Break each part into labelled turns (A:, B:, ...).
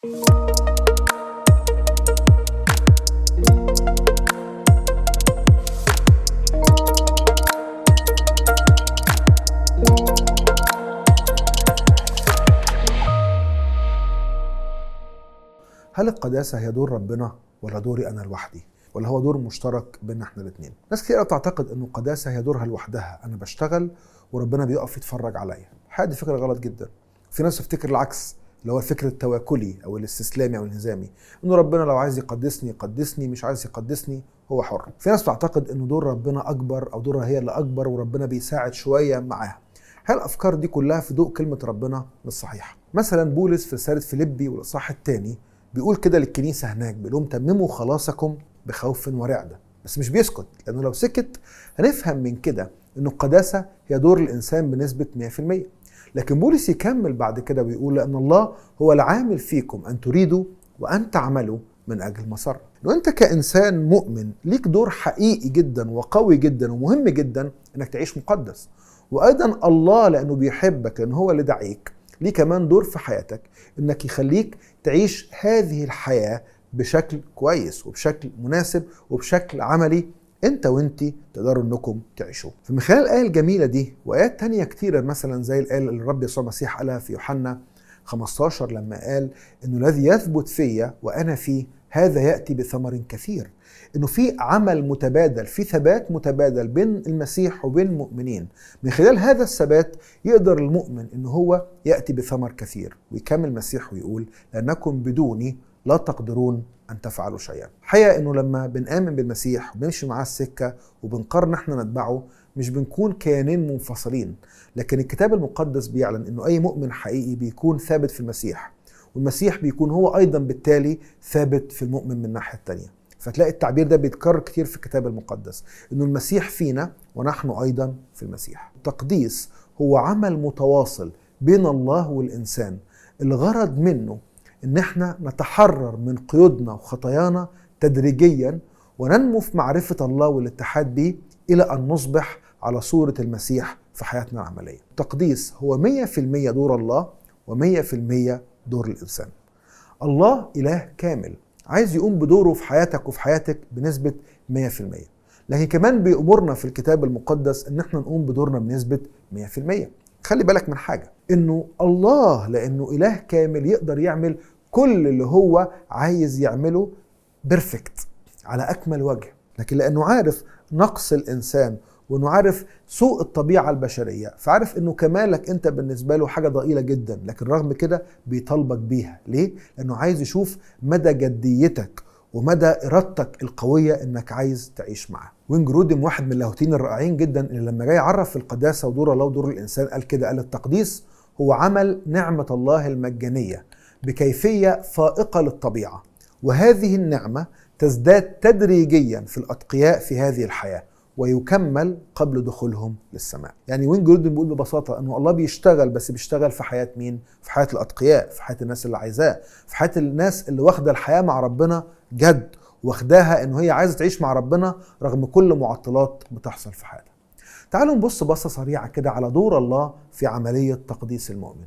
A: هل القداسة هي دور ربنا ولا دوري أنا لوحدي؟ ولا هو دور مشترك بيننا احنا الاثنين؟ ناس كتير تعتقد إنه القداسة هي دورها لوحدها، أنا بشتغل وربنا بيقف يتفرج عليا. دي فكرة غلط جدا. في ناس تفتكر العكس، اللي هو الفكر التواكلي أو الاستسلامي أو الانهزامي، إنه ربنا لو عايز يقدسني يقدسني، مش عايز يقدسني هو حر. في ناس تعتقد إنه دور ربنا أكبر أو دورها هي اللي أكبر وربنا بيساعد شوية معاها. الأفكار دي كلها في ضوء كلمة ربنا مش صحيحة. مثلا بولس في رسالة فيليبي والإصحاح الثاني بيقول كده للكنيسة هناك، بيقول لهم تمموا خلاصكم بخوف ورعدة. بس مش بيسكت، لأنه لو سكت هنفهم من كده إنه القداسة هي دور الإنسان بنسبة 100%. لكن بولس يكمل بعد كده ويقول لأن الله هو العامل فيكم أن تريدوا وأن تعملوا من أجل مسرة. لو أنت كإنسان مؤمن ليك دور حقيقي جدا وقوي جدا ومهم جدا إنك تعيش مقدس. وأيضا الله لأنه بيحبك، لأنه هو اللي دعيك، ليه كمان دور في حياتك إنك يخليك تعيش هذه الحياة بشكل كويس وبشكل مناسب وبشكل عملي انت وانتي تقدروا انكم تعيشوا. فمن خلال الآية الجميلة دي وآيات تانية كتيرة، مثلا زي الآية اللي الرب يسوع المسيح قالها في يوحنا 15 لما قال إنه الذي يثبت فيا وأنا فيه هذا يأتي بثمر كثير. إنه في عمل متبادل، في ثبات متبادل بين المسيح وبين المؤمنين. من خلال هذا الثبات يقدر المؤمن إنه هو يأتي بثمر كثير. ويكمل المسيح ويقول لأنكم بدوني لا تقدرون أن تفعلوا شيئا. حقيقة إنه لما بنآمن بالمسيح وبنمشي معاه السكة وبنقرر نحن نتبعه، مش بنكون كيانين منفصلين، لكن الكتاب المقدس بيعلن إنه أي مؤمن حقيقي بيكون ثابت في المسيح، والمسيح بيكون هو أيضا بالتالي ثابت في المؤمن من الناحية التانية. فتلاقي التعبير ده بيتكرر كتير في الكتاب المقدس، إنه المسيح فينا ونحن أيضا في المسيح. التقديس هو عمل متواصل بين الله والإنسان، الغرض منه إن احنا نتحرر من قيودنا وخطايانا تدريجيا وننمو في معرفة الله والاتحاد به إلى أن نصبح على صورة المسيح في حياتنا العملية. التقديس هو 100% دور الله و100% دور الإنسان. الله إله كامل عايز يقوم بدوره في حياتك وفي حياتك بنسبة 100%، لكن كمان بيأمرنا في الكتاب المقدس إن احنا نقوم بدورنا بنسبة 100%. خلي بالك من حاجة، إنه الله لأنه إله كامل يقدر يعمل كل اللي هو عايز يعمله بيرفكت على أكمل وجه، لكن لأنه عارف نقص الإنسان وأنه عارف سوء الطبيعة البشرية، فعارف أنه كمالك أنت بالنسبة له حاجة ضئيلة جدا، لكن رغم كده بيطالبك بيها. ليه؟ لأنه عايز يشوف مدى جديتك ومدى إرادتك القوية أنك عايز تعيش معاه. وين جرودم واحد من اللاهوتيين الرائعين جدا اللي لما جاي يعرف القداسة ودور الله ودور الإنسان قال كده، قال التقديس هو عمل نعمة الله المجانية بكيفية فائقة للطبيعة، وهذه النعمة تزداد تدريجيا في الأتقياء في هذه الحياة ويكمل قبل دخولهم للسماء. يعني وين جرودن بيقول ببساطة أنه الله بيشتغل، بس بيشتغل في حياة مين؟ في حياة الأتقياء، في حياة الناس اللي عايزاه، في حياة الناس اللي واخدة الحياة مع ربنا جد، واخداها أنه هي عايزة تعيش مع ربنا رغم كل معطلات بتحصل في حياتها. تعالوا نبص بصة سريعة كده على دور الله في عملية تقديس المؤمن.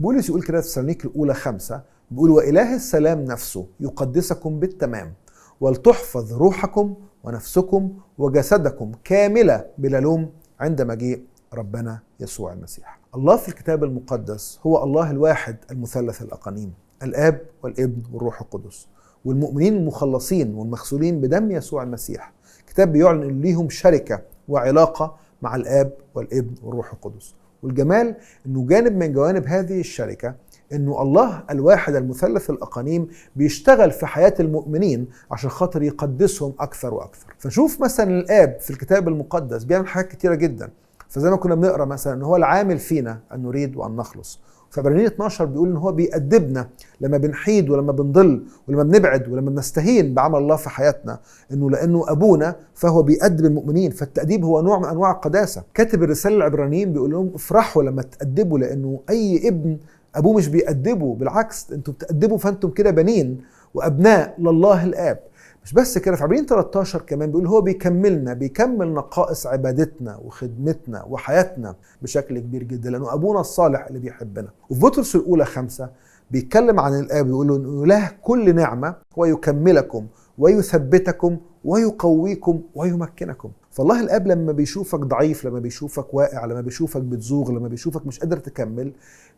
A: بولس يقول كده في تسالونيكي الأولى 5، بيقول وإله السلام نفسه يقدسكم بالتمام، ولتحفظ روحكم ونفسكم وجسدكم كاملة بلا لوم عند مجيء ربنا يسوع المسيح. الله في الكتاب المقدس هو الله الواحد المثلث الأقانيم، الآب والابن والروح القدس، والمؤمنين المخلصين والمغسولين بدم يسوع المسيح. الكتاب بيعلن إن ليهم شركة وعلاقة مع الآب والابن والروح القدس. والجمال إنه جانب من جوانب هذه الشركة إنه الله الواحد المثلث الأقانيم بيشتغل في حياة المؤمنين عشان خاطر يقدسهم أكثر وأكثر. فنشوف مثلا الآب في الكتاب المقدس بيعمل حاجات كتيرة جدا. فزي ما كنا بنقرأ مثلا إن هو العامل فينا أن نريد وأن نخلص. في عبرانيين 12 بيقول إن هو بيأدبنا لما بنحيد ولما بنضل ولما بنبعد ولما بنستهين بعمل الله في حياتنا، إنه لأنه أبونا فهو بيأدب المؤمنين، فالتأديب هو نوع من أنواع القداسة. كاتب الرسالة العبرانيين بيقول لهم افرحوا لما تأدبوا، لأنه أي ابن أبوه مش بيأدبه، بالعكس أنتوا بتأدبوا فأنتم كده بنين وأبناء لله الآب. مش بس كده، في عبرانيين 13 كمان بيقول هو بيكمل نقائص عبادتنا وخدمتنا وحياتنا بشكل كبير جدا، لأنه أبونا الصالح اللي بيحبنا. وفي بطرس الأولى 5 بيتكلم عن الآب، بيقول إنه إله كل نعمة ويكملكم ويثبتكم ويقويكم ويمكنكم. فالله الآب لما بيشوفك ضعيف، لما بيشوفك واقع، لما بيشوفك بتزوغ، لما بيشوفك مش قادر تكمل،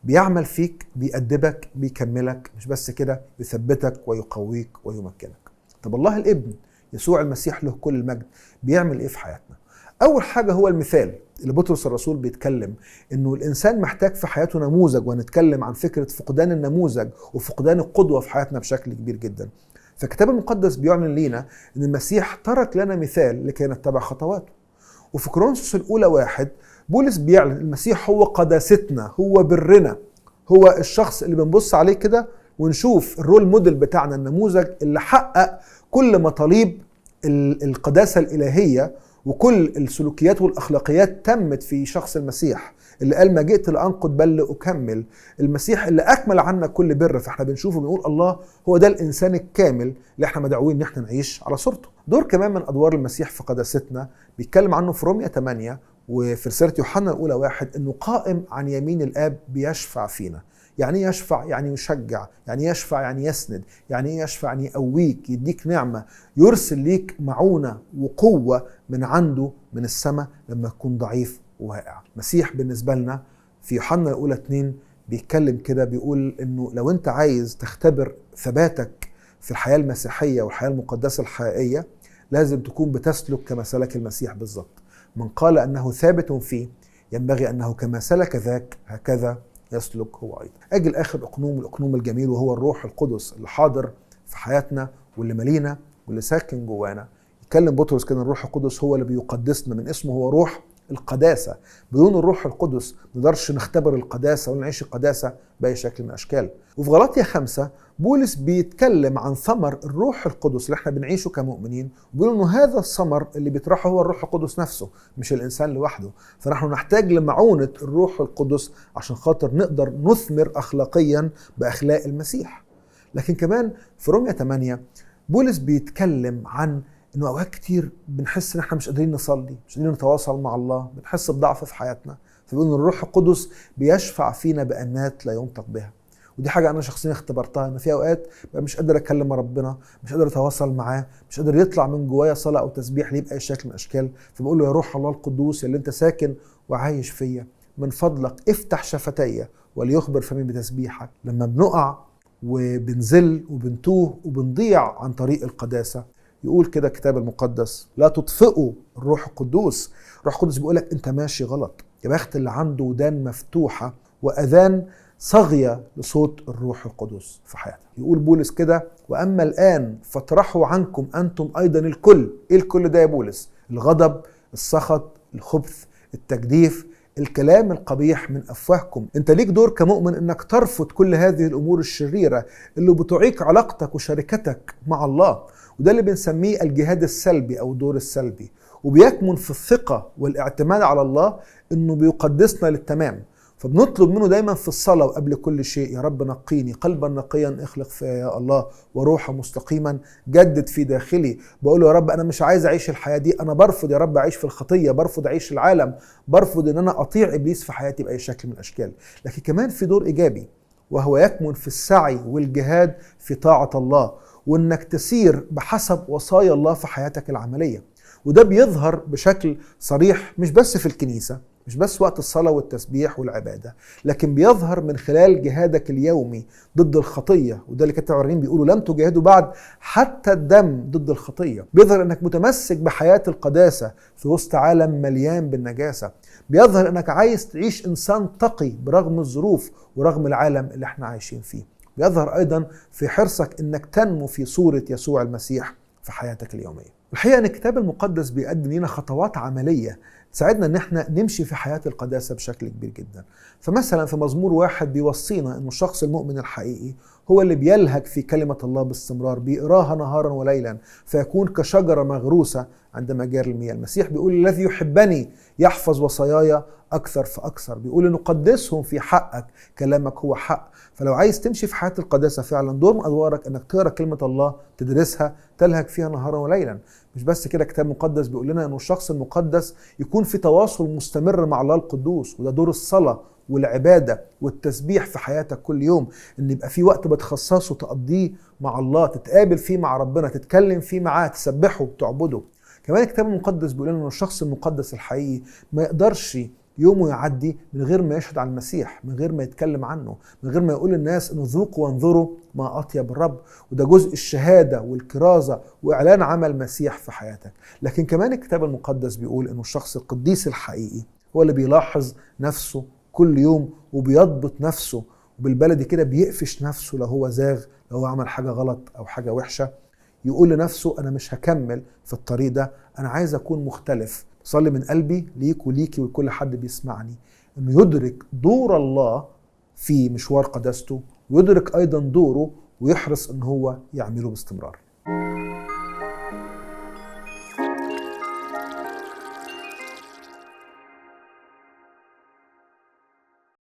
A: بيعمل فيك، بيأدبك، بيكملك، مش بس كده، يثبتك ويقويك ويمكنك. طب الله الابن يسوع المسيح له كل المجد بيعمل ايه في حياتنا؟ اول حاجة هو المثال اللي بطرس الرسول بيتكلم انه الانسان محتاج في حياته نموذج، ونتكلم عن فكرة فقدان النموذج وفقدان القدوة في حياتنا بشكل كبير جدا. فالكتاب المقدس بيعلن لينا ان المسيح ترك لنا مثال لكي نتبع خطواته. وفي كورنثوس الاولى 1 بولس بيعلن المسيح هو قداستنا، هو برنا، هو الشخص اللي بنبص عليه كده ونشوف الرول موديل بتاعنا، النموذج اللي حقق كل مطالب القداسة الإلهية، وكل السلوكيات والأخلاقيات تمت في شخص المسيح اللي قال ما جئت لأنقض بل لأكمل. المسيح اللي أكمل عنا كل بر. فاحنا بنشوفه بنقول الله هو ده الإنسان الكامل اللي احنا مدعوين ان احنا نعيش على صورته. دور كمان من أدوار المسيح في قداستنا بيتكلم عنه في رومية 8 وفي رسالة يوحنا الأولى 1 إنه قائم عن يمين الآب بيشفع فينا. يعني يشفع يعني يشجع، يعني يشفع يعني يسند، يعني يشفع يعني يقويك، يديك نعمة، يرسل ليك معونة وقوة من عنده من السماء لما تكون ضعيف وواقع. مسيح بالنسبة لنا في يوحنا الأولى 2 بيتكلم كده، بيقول إنه لو أنت عايز تختبر ثباتك في الحياة المسيحية والحياة المقدسة الحقيقية، لازم تكون بتسلك كما سلك المسيح بالظبط. من قال أنه ثابت فيه ينبغي أنه كما سلك ذاك هكذا يسلك هو أيضا. أجل آخر الأقنوم الجميل، وهو الروح القدس اللي حاضر في حياتنا واللي ملينا واللي ساكن جوانا. يتكلم بطرس كده الروح القدس هو اللي بيقدسنا، من اسمه هو روح القداسة. بدون الروح القدس ما نقدرش نختبر القداسة ونعيش القداسة بأي شكل من الأشكال. وفي غلاطيا 5 بولس بيتكلم عن ثمر الروح القدس اللي احنا بنعيشه كمؤمنين، وبيقول انه هذا الثمر اللي بيطرحه هو الروح القدس نفسه، مش الانسان لوحده. فنحن نحتاج لمعونة الروح القدس عشان خاطر نقدر نثمر اخلاقيا باخلاق المسيح. لكن كمان في رومية 8 بولس بيتكلم عن انه اوقات كتير بنحس ان احنا مش قادرين نصلي، مش قادرين نتواصل مع الله، بنحس بضعف في حياتنا. فبيقول ان الروح القدس بيشفع فينا بانات لا ينطق بها. ودي حاجة أنا شخصيا اختبرتها، إن في أوقات بقى مش قادر أتكلم مع ربنا، مش قادر أتواصل معاه، مش قادر يطلع من جوايا صلاة أو تسبيح ليه بأي شكل من الأشكال. فبقول له يا روح الله القدوس اللي أنت ساكن وعايش فيا، من فضلك افتح شفتي وليخبر فمي بتسبيحك. لما بنقع وبنزل وبنتوه وبنضيع عن طريق القداسة، يقول كده الكتاب المقدس لا تطفئوا الروح القدوس. الروح القدس بيقولك أنت ماشي غلط. يا بخت اللي عنده ودان مفتوحة وأذان صاغية لصوت الروح القدس في حياتك. يقول بولس كده وأما الآن فاطرحوا عنكم أنتم أيضا الكل. إيه الكل ده يا بولس؟ الغضب، السخط، الخبث، التجديف، الكلام القبيح من أفواهكم. أنت ليك دور كمؤمن أنك ترفض كل هذه الأمور الشريرة اللي بتعيق علاقتك وشركتك مع الله. وده اللي بنسميه الجهاد السلبي أو الدور السلبي، وبيكمن في الثقة والاعتماد على الله أنه بيقدسنا للتمام. فبنطلب منه دايما في الصلاة وقبل كل شيء يا رب نقيني قلبا نقيا اخلق فيا يا الله، وروحا مستقيما جدد في داخلي. بقول له يا رب أنا مش عايز أعيش الحياة دي، أنا برفض يا رب أعيش في الخطية، برفض أعيش العالم، برفض أن أنا أطيع إبليس في حياتي بأي شكل من الأشكال. لكن كمان في دور إيجابي، وهو يكمن في السعي والجهاد في طاعة الله، وأنك تسير بحسب وصايا الله في حياتك العملية. وده بيظهر بشكل صريح مش بس في الكنيسة، مش بس وقت الصلاة والتسبيح والعبادة، لكن بيظهر من خلال جهادك اليومي ضد الخطية. وده اللي كتاب العبرانيين بيقولوا لم تجاهدوا بعد حتى الدم ضد الخطية. بيظهر انك متمسك بحياة القداسة في وسط عالم مليان بالنجاسة. بيظهر انك عايز تعيش انسان تقي برغم الظروف ورغم العالم اللي احنا عايشين فيه. بيظهر ايضا في حرصك انك تنمو في صورة يسوع المسيح في حياتك اليومية. الحقيقة ان الكتاب المقدس بيقدم لنا خطوات عملية تساعدنا ان احنا نمشي في حياة القداسة بشكل كبير جدا. فمثلا في مزمور 1 بيوصينا انه الشخص المؤمن الحقيقي هو اللي بيلهج في كلمة الله باستمرار، بيقراها نهارا وليلا، فيكون كشجرة مغروسة عند مجاري المياه. المسيح بيقول الذي يحبني يحفظ وصاياي أكثر فأكثر. بيقول إنه قدسهم في حقك، كلامك هو حق. فلو عايز تمشي في حياة القداسة فعلا، دور من أدوارك إنك تقرأ كلمة الله، تدرسها، تلهج فيها نهارا وليلا. مش بس كده، الكتاب المقدس بيقول لنا انه الشخص المقدس يكون في تواصل مستمر مع الله القدوس، وده دور الصلاة والعبادة والتسبيح في حياتك كل يوم. ان يبقى في وقت بتخصصه تقضيه مع الله، تتقابل فيه مع ربنا، تتكلم فيه معاه، تسبحه وتعبده. كمان الكتاب المقدس بيقول لنا انه الشخص المقدس الحقيقي ما يقدرش يومه يعدي من غير ما يشهد عن المسيح، من غير ما يتكلم عنه، من غير ما يقول للناس انه ذوقوا وانظروا ما اطيب الرب. وده جزء الشهاده والكرازه واعلان عمل المسيح في حياتك. لكن كمان الكتاب المقدس بيقول انه الشخص القديس الحقيقي هو اللي بيلاحظ نفسه كل يوم وبيضبط نفسه، وبالبلدي كده بيقفش نفسه لو هو زاغ، لو هو عمل حاجه غلط او حاجه وحشه. يقول لنفسه انا مش هكمل في الطريق ده، انا عايز اكون مختلف. صلي من قلبي ليك وليكي ولكل حد بيسمعني انه يدرك دور الله في مشوار قداسته، ويدرك ايضا دوره ويحرص ان هو يعمله باستمرار.